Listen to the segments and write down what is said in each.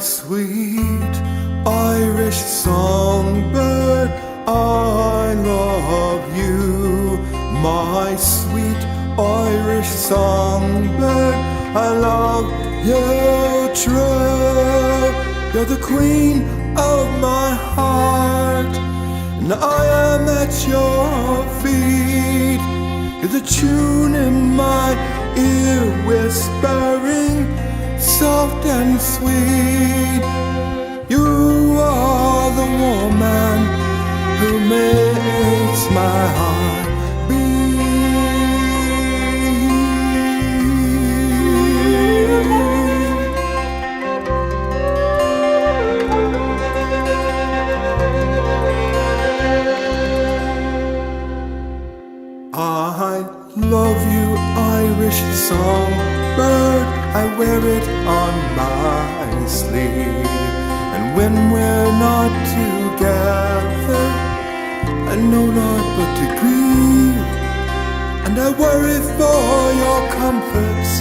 sweet Irish songbird, I love you. My sweet Irish songbird, I love you true. You're the queen of my heart, and I am at your feet. You're the tune in my ear, whispering soft and sweet. You are the woman who makes my heart beat. I love you, Irish songbird, I wear it on my sleeve. And when we're not together, I know not but to grieve. And I worry for your comforts.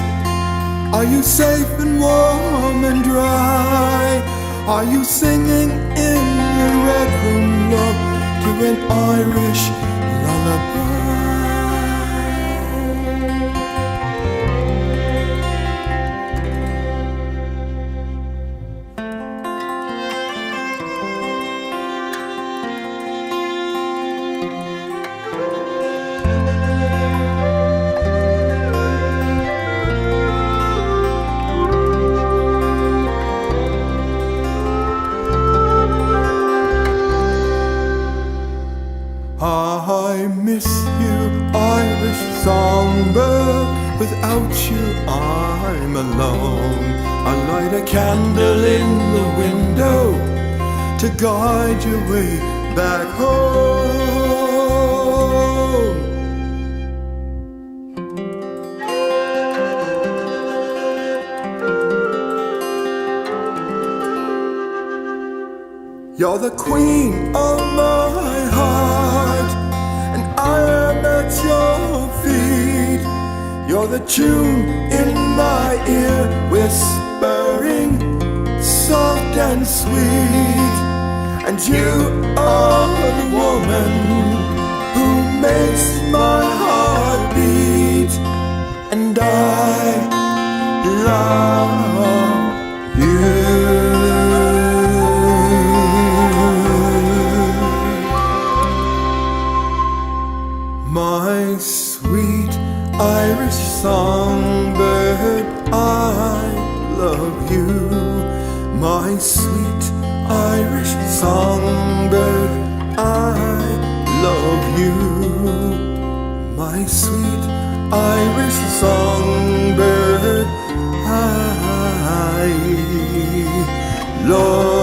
Are you safe and warm and dry? Are you singing in the red room, love, to an Irish lullaby? I miss you, Irish songbird. Without you, I'm alone. I light a candle in the window to guide your way back home. You're the queen of my heart, and I am at your feet. You're the tune in my ear, whispering soft and sweet. And you are the woman who makes my heart beat. And I love you. My sweet Irish songbird, I love you. My sweet Irish songbird, I love you. My sweet Irish songbird, I love you.